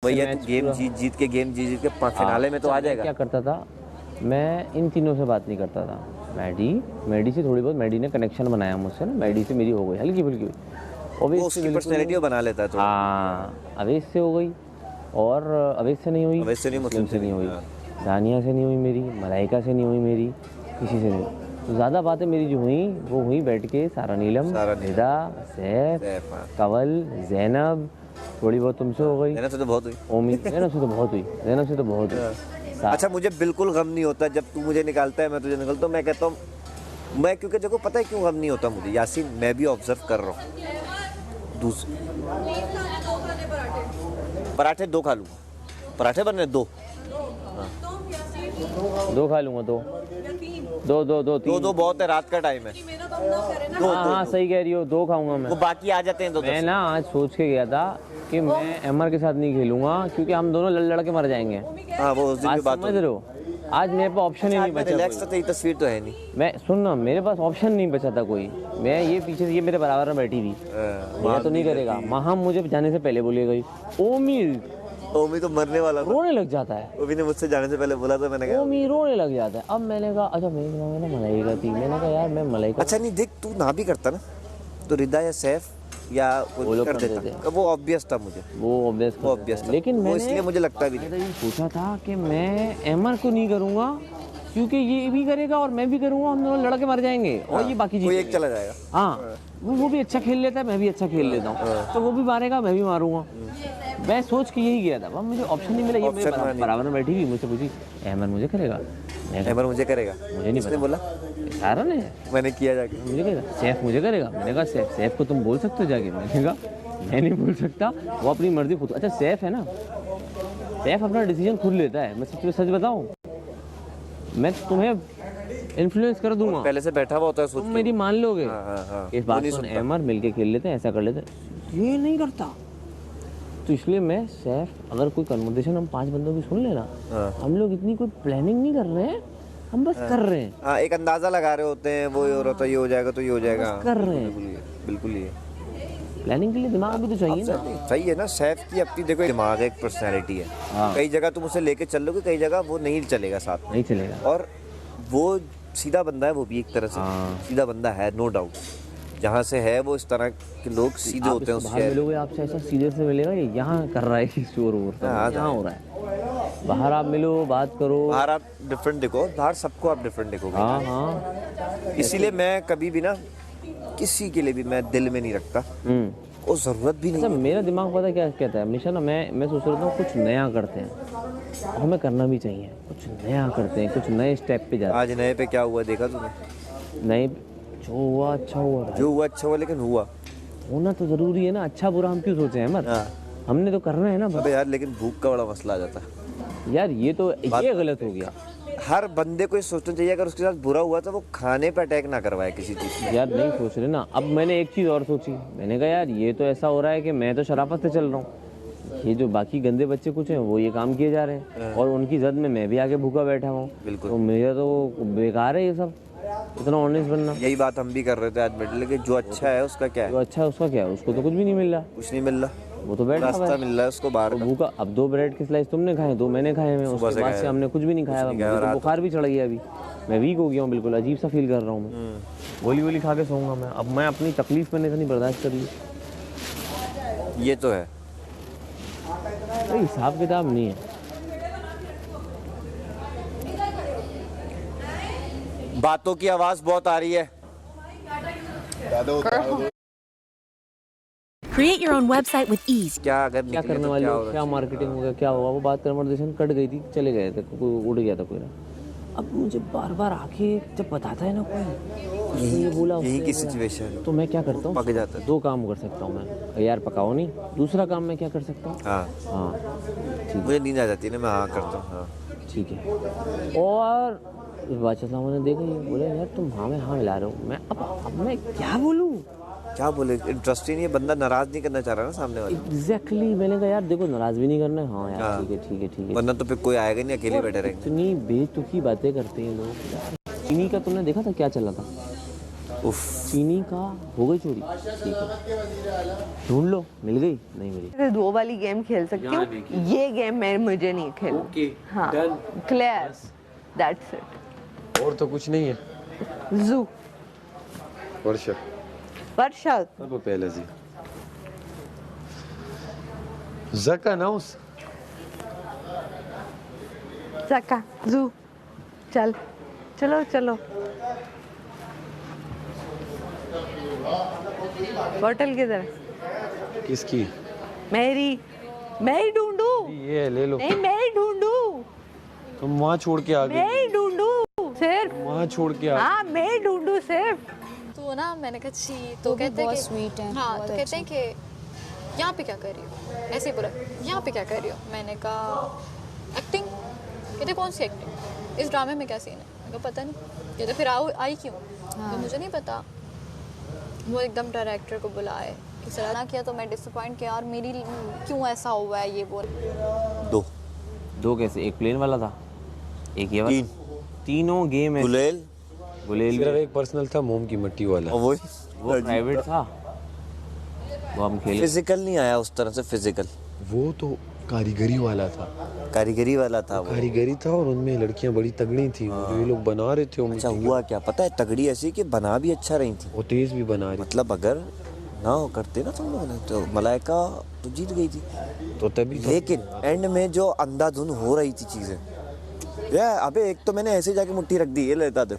भैया गेम जीत के फिनाले में तो आ जाएगा। क्या करता था मैं, इन तीनों से बात नहीं करता था। मैडी से थोड़ी बहुत, मैडी ने कनेक्शन बनाया मुझसे ना, मैडी से मेरी हो गई हल्की फुल्की। वो उसकी पर्सनैलिटी बना लेता है तो। हाँ, अवेश से हो गई, और अवेश से नहीं हुई, अवेश से नहीं, मुस्लिम से नहीं हुई, दानिया से नहीं हुई मेरी, मलाइका से नहीं हुई मेरी, किसी से नहीं। तो ज़्यादा बातें मेरी जो हुई वो हुई बैठ के सारा नीलम, निदा, सैफ, कवल, जैनब, थोड़ी बहुत तुमसे हो गई। जैनब से तो बहुत हुई। ओमी, जैनब से तो बहुत हुई, जैनब से तो बहुत हुई। अच्छा, मुझे बिल्कुल गम नहीं होता जब तू मुझे निकालता है, मैं तुझे निकलता हूँ। मैं कहता हूँ मैं, क्योंकि देखो पता है क्यों गम नहीं होता मुझे यासीन, मैं भी ऑब्जर्व कर रहा हूँ। पराठे 2 खा लूँगा, पराठे बनने 2 खा लूँगा, 2 बहुत है, रात का टाइम है। हाँ सही कह रही हो, 2 खाऊंगा मैं। वो बाकी आ जाते हैं 2। मैं ना आज सोच के गया था कि मैं एमआर के साथ नहीं खेलूंगा, क्योंकि हम दोनों लड़ के मर जाएंगे। हाँ, वो उस दिन की बात समझ रहे हो। आज मेरे पास ऑप्शन ही नहीं बचा। रिलैक्स तो तेरी तस्वीर तो है नहीं। मैं सुन ना, मेरे पास ऑप्शन नहीं बचा था कोई। मैं ये पीछे से, ये मेरे बराबर में बैठी थी, मैं तो नहीं करेगा। माँ मुझे जाने से पहले बोली गई, ओमी तो मरने वाला था, रोने लग जाता है। ओमी ने मुझसे जाने से पहले बोला था, मैंने कहा ओमी रोने लग जाता है। अब मैंने कहा अच्छा, मेरी माँ ना मलाइका थी, मैंने कहा यार मैं मलाइका। अच्छा नहीं, देख तू ना भी करता ना तो रिदा या सैफ या वो लोग कर देता, वो ऑब्वियस था मुझे, वो ऑब्वियस था। लेकिन मैंने इसलिए मुझे लगता भी नहीं, सोचा था कि मैं एमआर को नहीं करूंगा, क्योंकि ये भी करेगा और मैं भी करूंगा, हम दोनों लड़ के मर जाएंगे। और ये बाकी कोई एक चला जाएगा। हाँ, वो भी अच्छा खेल लेता है, मैं भी अच्छा खेल लेता हूँ, तो वो भी मारेगा, मैं भी मारूंगा। मैं सोच के यही गया था, वह मुझे ऑप्शन नहीं मिला। ये मेरे बराबर में बैठी हुई, मुझसे पूछी एमआर मुझे करेगा, एमआर मुझे करेगा, मुझे नहीं पता बोला, सारा ने मैंने किया जाके, मुझे करेगा, सैफ मुझे करेगा। मैंने कहा सैफ को तुम बोल सकते हो जाके। मैंने कहा मैं नहीं बोल सकता, वो अपनी मर्जी खुद। अच्छा सैफ है ना, सैफ अपना डिसीजन खुद लेता है। मैं सच बताऊं, मैं तुम्हें इन्फ्लुएंस कर दूंगा, पहले से बैठा हुआ होता है, तुम मेरी मान लोगे। इस बात को एमआर मिलके खेल लेते हैं, ऐसा कर लेते हैं, ये नहीं करता। तो इसलिए मैं सैफ, अगर कोई कन्वर्सेशन हम 5 बंदों की सुन लेना, हम लोग इतनी कोई प्लानिंग नहीं कर रहे हैं, हम बस कर रहे हैं। एक अंदाजा लगा रहे होते हैं, वो हो रहा था, ये हो जाएगा तो ये हो जाएगा, कर रहे हैं। बिल्कुल ही प्लानिंग के लिए दिमाग भी तो चाहिए ना। सही है ना। सैफ की अपनी देखो दिमाग है, एक पर्सनैलिटी है। कई जगह तुम उसे लेके चल लोगे, कई जगह वो नहीं चलेगा, साथ नहीं चलेगा। और वो सीधा बंदा है, वो भी एक तरह से सीधा बंदा है, नो डाउट। जहाँ से है वो इस तरह के लोग सीधे होते हैं। उससे मिलोगे आपसे ऐसा सीधे से मिलेगा, ये यहाँ कर रहा है शोर वोर, यहाँ हो रहा है। बाहर आप मिलो, बात करो, बाहर आप डिफरेंट देखो, बाहर सबको आप डिफरेंट देखोगे। हाँ। इसीलिए मैं कभी भी ना किसी के लिए भी मैं दिल में नहीं रखता, वो जरूरत भी नहीं। अच्छा, मेरा दिमाग पता क्या कहता है हमेशा ना, मैं सोच रहा हूँ कुछ नया करते हैं, हमें करना भी चाहिए, कुछ नया करते हैं, कुछ नए स्टेप पे जाते हैं। आज नए पे क्या हुआ देखा तूने? नए जो हुआ अच्छा हुआ, अच्छा हुआ, लेकिन हुआ होना तो जरूरी है ना। अच्छा बुरा हम क्यों सोचे हैं, हमने तो करना है ना। अबे यार, लेकिन भूख का बड़ा मसला आ जाता है यार, ये तो ये गलत हो गया। हर बंदे को ये सोचना चाहिए, अगर उसके साथ बुरा हुआ तो वो खाने पे अटैक ना करवाए किसी चीज में। यार नहीं सोच रहे ना। अब मैंने एक चीज़ और सोची, मैंने कहा यार ये तो ऐसा हो रहा है कि मैं तो शराफत से चल रहा हूँ, ये जो बाकी गंदे बच्चे कुछ हैं वो ये काम किए जा रहे हैं, और उनकी जद में मैं भी आगे भूखा बैठा हूँ। तो मेरा तो बेकार है ये सब, इतना ऑनेस्ट बनना। यही बात हम भी कर रहे थे आज बैठे, लेकिन जो अच्छा है उसका क्या है? जो अच्छा है उसका क्या है? उसको तो कुछ भी नहीं मिल रहा, कुछ नहीं मिल रहा, वो तो बैठा रास्ता मिल रहा है उसको बाहर का। भूखा। अब 2 ब्रेड के स्लाइस तुमने खाए, 2 मैंने खाए हैं, उसके बाद से हमने कुछ भी नहीं खाया। मुझे तो बुखार भी चढ़ गया, अभी मैं वीक हो गया हूँ, बिल्कुल अजीब सा फील कर रहा हूँ मैं। गोली खा के सोऊंगा मैं। अब मैं अपनी तकलीफ मैंने नहीं बर्दाश्त कर ली, ये तो है। कोई हिसाब किताब नहीं है। बातों की आवाज बहुत आ रही है। Create your own website with ease. क्या करने वाले हो, क्या मार्केटिंग हो गया, क्या होगा? वो बात कन्वर्सेशन कट गई थी, चले गए थे, कोई उड़ गया था कोई ना। अब मुझे बार बार आके जब बताता है ना कोई, ये बोला यही की सिचुएशन, तो मैं क्या करता हूँ, पक जाता है। 2 काम कर सकता हूँ मैं, यार पकाओ नहीं। दूसरा काम मैं क्या कर सकता हूँ, हाँ ठीक, मुझे नींद आ जाती है ना, मैं हाँ करता हूँ, हाँ ठीक है। और बादशाह साहब ने देखा, ये बोले यार तुम हाँ में हाँ मिला रहे हो। मैं अब मैं क्या बोलूँ, क्या बोले? इंटरेस्ट ही नहीं है, बंदा नाराज नहीं करना चाह रहा ना सामने वाला। एग्जैक्टली। मैंने कहा यार देखो, नाराज भी नहीं करना है, हाँ यार ठीक है, वरना तो फिर कोई आएगा नहीं, अकेले बैठे रहेंगे। इतनी बेतुकी बातें करते हैं लोग यार। चीनी का तुमने देखा था क्या चला था? उफ, चीनी का हो गई चोरी, ठीक है ढूंढ लो, मिल गई, नहीं मिली। मैं 2 वाली गेम खेल सकती हूँ, ये गेम मुझे नहीं खेलना। ओके, हाँ, डन। Clear, that's it. और तो कुछ नहीं है। जू, वर्षा, वर्षा, अब पहले जी जका नाउस, चका, जू, चल, चलो चलो। बोतल किधर? किसकी? मेरी, मैं ही ढूंढू। ये ले लो। नहीं, मैं ही ढूंढू, तुम वहाँ छोड़ के आ मैं गई। ही ढूंढू सिर्फ। वहाँ छोड़ के आ हाँ, मैं ही ढूंढू सिर्फ। तो ना मैंने कहा छी, तो कहते हैं कि स्वीट है, हाँ, बहुत तो कहते हैं कि यहाँ पे क्या कर रही हो, ऐसे ही बोला, यहाँ पे क्या कर रही हो। मैंने कहा एक्टिंग। कहते कौन सी एक्टिंग, इस ड्रामे में क्या सीन है। मैंने कहा पता नहीं। कहते फिर आई क्यों। तो मुझे नहीं पता। वो एकदम डायरेक्टर को बुलाए, इस तरह ना किया तो मैं डिसअपॉइंट किया, और मेरी क्यों ऐसा हुआ है ये बोल। दो कैसे, एक प्लेन वाला था, एक ये वाला, तीन, तीनों गेम है। गुलेल गुलेल सिर्फ एक पर्सनल था, मोम की मिट्टी वाला। और वो प्राइवेट था, वो हम खेले। फिजिकल नहीं आया उस तरह से, फिजिकल वो तो कारीगरी वाला था। कारीगरी वाला था वो। कारीगरी था और उनमें लड़कियां बड़ी तगड़ी थी। जो ये लोग बना रहे थे वो अच्छा मिट्टी हुआ क्या पता है, तगड़ी ऐसी कि बना भी अच्छा रही थी। की- वो तेज भी बना रही मतलब अगर ना हो करते ना तुम लोगों ने तो मलाइका तो जीत गई थी। तो तभी तो लेकिन एंड में जो अंधाधुन हो रही थी चीजें, यार अबे एक तो मैंने ऐसे जाके मुट्ठी रख दी, ये लेता था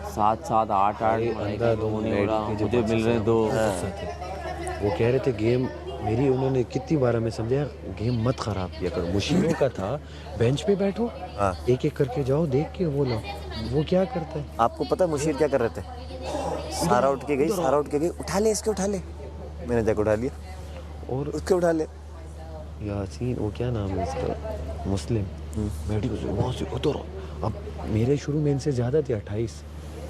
7 7 8 8 अंधाधुन नहीं हो रहा, लड़की के मुझे जो मिल रहे हैं 2। वो कह रहे थे गेम मेरी, उन्होंने कितनी बार हमें समझाया गेम मत खराब किया करो। मुशीरों का था बेंच पे बैठो, हाँ। एक एक करके जाओ, देख के वो लाओ। वो क्या करता है, आपको पता है मुशीर क्या कर रहे थे? सारा उठ के गई, सारा उठ के गई, उठा ले इसके, उठा ले। मैंने जाकर उठा लिया और उसके, उठा ले। यासीन, वो क्या नाम है इसका, मुस्लिम, बैठी वहाँ से उतर। अब मेरे शुरू में इनसे ज़्यादा थे 28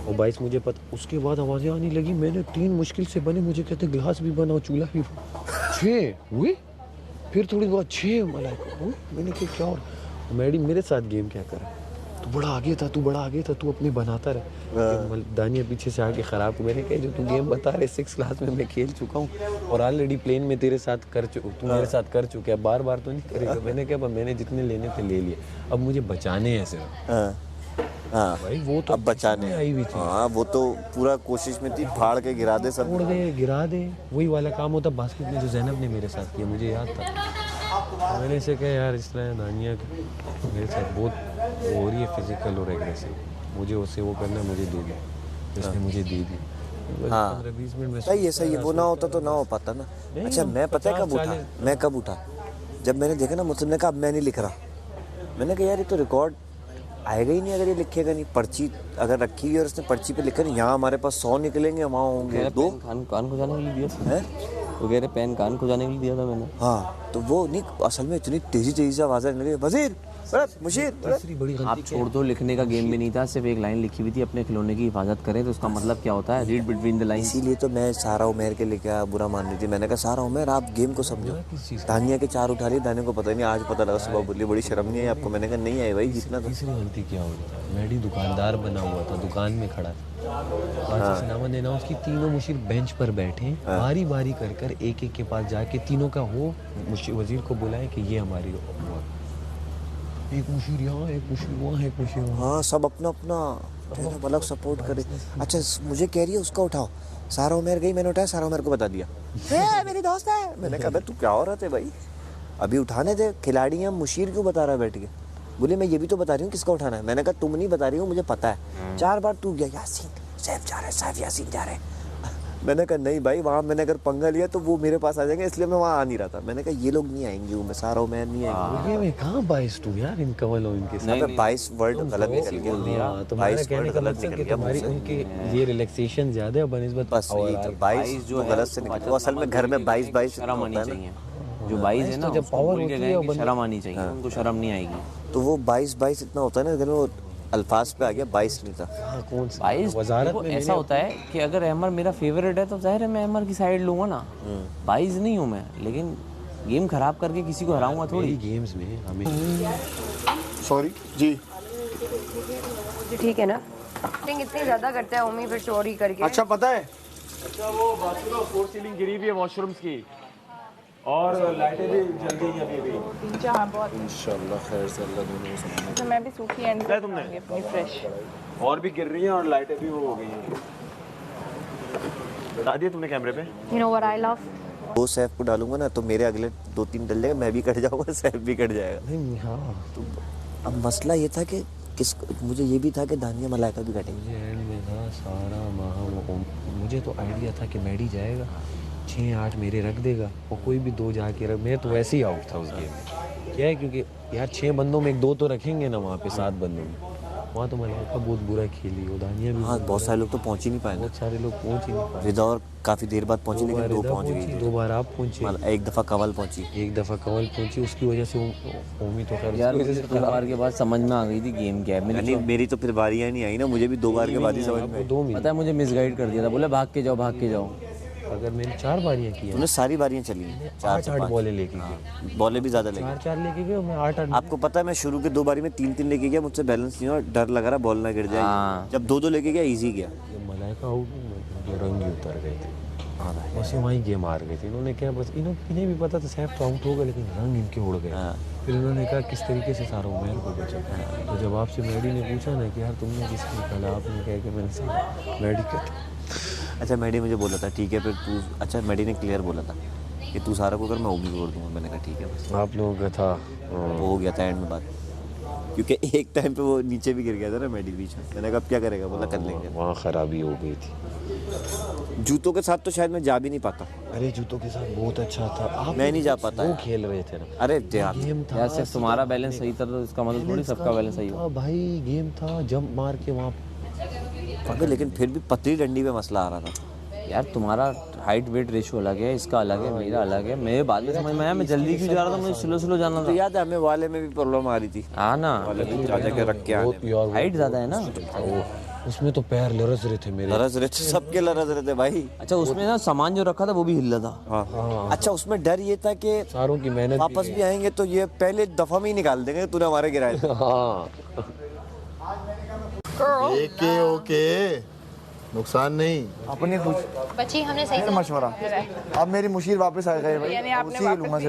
और 22 मुझे पता। उसके बाद आवाज़ें आने लगी, मैंने 3 मुश्किल से बने, मुझे कहते गिलास भी बनाओ, चूल्हा भी। 6 हुए, फिर थोड़ी बहुत 6 मलाइका हुए। मैंने कहा क्या, और मैडम मेरे साथ गेम क्या करे, तू बड़ा आगे था, तू बड़ा आगे था, तू अपने बनाता रहे। दानिया पीछे से आके ख़राब। मैंने कहा जो तू गेम बता रहे 6 क्लास में मैं खेल चुका हूँ और ऑलरेडी प्लेन में तेरे साथ कर चुका, तू मेरे साथ कर चुका है, बार बार तो नहीं करेगा। मैंने कहा मैंने जितने लेने थे ले लिए, अब मुझे बचाने हैं सिर्फ। हाँ भाई वो तो अब बचाने आई हुई थी, हाँ वो तो पूरा कोशिश में थी, फाड़ के गिरा दे सब। तोड़ दे, गिरा दे, वही वाला काम होता बास्केट में जो जैनब ने मेरे साथ किया, मुझे याद था। मैंने इसे कहा यार इस तरह दानिया मेरे साथ बहुत वो हो रही है फिजिकल और एग्रेसिव, मुझे उससे वो करना, मुझे दे दी, इसने मुझे दे दी। हाँ 15-20 मिनट में सही है, सही है। वो ना होता तो ना हो पाता ना। अच्छा मैं पता है कब उठा, मैं कब उठा, जब मैंने देखा ना मुस्लिम ने कहा अब मैं नहीं लिख रहा। मैंने कहा यार ये तो रिकॉर्ड आएगा ही नहीं अगर ये लिखेगा नहीं। पर्ची अगर रखी हुई और उसने पर्ची पे लिखा नहीं, यहाँ हमारे पास 100 निकलेंगे, वहाँ होंगे 2। कान को जाने के लिए दिया था, है वो कह रहे पेन कान को जाने के लिए दिया था मैंने। हाँ तो वो नहीं, असल में इतनी तेजी तेजी से आवाज़ आने लगी, वजीर मुशीर। तीसरी बड़ी आप छोड़ दो, लिखने का गेम में नहीं था, सिर्फ एक लाइन लिखी हुई थी, अपने खिलौने की हिफाजत करें, तो उसका मतलब क्या होता है, रीड बिटवीन द लाइंस। इसीलिए तो मैं सारा उमेर के लेके आया, बुरा मान रही थी। मैंने कहा सारा उमेर आप गेम को समझो। दानिया के 4 उठा लिए, दानिया को पता नहीं, आज पता लगा सुबह बोली बड़ी शर्म नहीं आई आपको। मैंने कहा नहीं आई भाई, जितना था। तीसरी गलती क्या हो रही थी, मैडी दुकानदार बना हुआ था, दुकान में खड़ा था, सलामत देना, उसकी तीनों मुशीर बेंच पर बैठे, बारी बारी कर कर एक एक के पास जाके तीनों का हो वजीर को बुलाए कि ये हमारी, एक मुशीर यहाँ, एक मुशीर वहाँ, एक मुशीर वहाँ। हाँ सब अपना अपना अलग सपोर्ट करे। अच्छा मुझे कह रही है उसका उठाओ, सारा उमेर गई, मैंने उठाया, सारा उमेर को बता दिया मेरी दोस्त है। मैंने कहा तू क्या हो रहा थे भाई, अभी उठाने थे, खिलाड़ी हैं, मुशीर क्यों बता रहा है बैठ के। बोले मैं ये भी तो बता रही हूँ किसका उठाना है। मैंने कहा तुम नहीं बता रही हो, मुझे पता है। 4 बार तू गया, यासीन सैफ जा रहा है, सैफ यासीन जा रहे हैं। मैंने कहा नहीं भाई, वहाँ मैंने अगर पंगा लिया तो वो मेरे पास आ जाएंगे, इसलिए मैं वहाँ आ नहीं रहा था। मैंने कहा ये लोग नहीं आएंगे, मैं सारा उमेर नहीं आएंगे। ये मैं कहाँ 22 तू यार, इन कवलों इनके साथ। अबे 22 वर्ड गलत निकल गया। हाँ, तुम्हारा कहने का मतलब कि तुम्हारी उनके ये रिलैक्सेशन ज्यादा है बनिस्बत, बस यही तो 22 जो गलत से निकल, तो असल में घर में 22 शर्म आनी चाहिए, जो 22 है ना, जब उसको पावर बोल के होती गए है कि शर्म आनी चाहिए, उनको शर्म नहीं आएगी। तो वो 22 इतना होता है ना, इधर वो अल्फाज पे आ गया, 22 नहीं था। हाँ, कौन सा 22 वजारत देखो, में ऐसा होता है कि अगर अहमर मेरा फेवरेट है तो जाहिर है मैं अहमर की साइड लूंगा ना। 22 नहीं हूँ मैं, लेकिन गेम खराब करके किसी को हराऊंगा थोड़ी। गेम्स में हमें सॉरी जी, ठीक है ना, एक्टिंग इतनी ज्यादा करता है ओमी फिर चोरी करके। अच्छा पता है अच्छा वो बाथरूम फोर सीलिंग गिरी हुई है वॉशरूम्स की और लाइटें भी जल गई हैं अभी भी। इंशाल्लाह खैर से अल्लाह दोनों को सुनाए। तो मैं भी सूखी एंड क्या तुमने अपनी फ्रेश। और भी गिर रही हैं और लाइटें भी वो हो गई हैं। बता दिया तुमने कैमरे पे? You know what I love? वो सैफ को डालूंगा ना तो मेरे अगले 2-3 डल जाएगा, मैं भी कट जाऊंगा, सैफ भी कट जाएगा। नहीं हाँ तो अब मसला ये था कि किस मुझे ये भी था कि दानिया मलाइका भी कटेंगे। मुझे एंड में था सारा मुझे तो आइडिया था कि मैडी जाएगा 6-8 मेरे रख देगा और कोई भी 2 जाके रख। मैं तो वैसे ही आउट था उस गेम में। क्या है क्योंकि यार 6 बंदों में 1-2 तो रखेंगे ना वहाँ पे 7 बंदों में। वहाँ तो मलाइका बहुत बुरा खेली, वो दानिया भी। हाँ बहुत सारे लोग तो पहुंच ही नहीं पाए ना। बहुत सारे लोग पहुँच ही नहीं पाए। रिदा और काफ़ी देर बाद पहुंची लेकिन 2 पहुंच गई थी। 2 बार आप पहुँचे, एक दफ़ा कवल पहुंची। एक दफ़ा कवल पहुँची, उसकी वजह से ओमी तो खैर यार उसकी वजह मुझे से 2 बार के बाद समझ में आ गई थी गेम क्या है। यानी मेरी तो फिर बारियाँ नहीं आई ना, मुझे भी 2 बार के बाद ही समझ में आई। 2 मिनट पता है मुझे मिसगाइड कर दिया था, बोले भाग के जाओ। अगर मैंने 4 बारियाँ की तूने सारी बारियाँ चली हैं, 8 बॉलें लेके गए, बॉलें भी ज़्यादा लगी। 4 लेके गए, मैं 8 आपको पता है मैं शुरू के 2 बारी में 3-3 लेके गया, मुझसे बैलेंस नहीं हुआ, डर लग रहा बॉल ना गिर जाए। हाँ। जब 2-2 लेके गया इजी गया। जब मलाइका आउट हुई रंग ही उतर गए थे। बस वहीं गेम हार गए थे इन्होंने। क्या बस इन्हें भी पता था सैफ तो आउट होगा लेकिन रंग इनके उड़ गए। फिर इन्होंने कहा किस तरीके से सारा उमेर को बचा। तो जब आपसे मैडी ने पूछा ना कि यार तुमने किसको निकाला, आपने कहा कि मैंने सही मैडी का। अच्छा मैडी मुझे बोला था ठीक है फिर तू, अच्छा मैडी ने क्लियर बोला था कि तू सारा को कर मैं ओबी छोड़ दूंगा। मैंने कहा ठीक है बस। आप लोगों का था वो हो गया था एंड में बात, क्योंकि एक टाइम पे वो नीचे भी गिर गया था ना मैडी बीच में। मैंने कहा अब क्या करेगा, बोला कर लेंगे। वहाँ खराबी हो गई थी। जूतों के साथ तो शायद मैं जा भी नहीं पाता। अरे जूतों के साथ बहुत अच्छा था। आप मैं नहीं जा पाता वो यार। खेल रहे थे ना। अरे यार गेम था यार सिर्फ तुम्हारा बैलेंस सही था तो इसका मतलब थोड़ी सबका बैलेंस सही हो। भाई गेम था जंप मार के वहाँ। अबे लेकिन फिर भी पतली डंडी पे मसला आ रहा था। यार तुम्हारा हाइट वेट रेशियो अलग है, इसका अलग है, मेरा अलग है। मेरे बाद में समझ में आया मैं जल्दी क्यों जा रहा था, मुझे स्लो जाना तो था। याद है हमें वाले में भी प्रॉब्लम आ रही थी। हाँ ना, वाले को चाचा के रख के आने हाइट ज्यादा है ना। उसमें तो पैर लरस रहे थे मेरे। लरज रहे थे, सबके लरज रहे थे भाई। अच्छा उसमें ना सामान जो रखा था वो भी हिल रहा था। हाँ। अच्छा उसमें डर ये था कि सारों की मेहनत वापस भी आएंगे तो ये पहले दफा में ही निकाल देंगे तूने हमारे गिराए थे। हाँ ओके नुकसान नहीं। अपनी खुश बच्ची हमने सही मशवरा। अब मेरी मुशीर वापस आ गए भाई, यानी आपने उसी के लूंगा।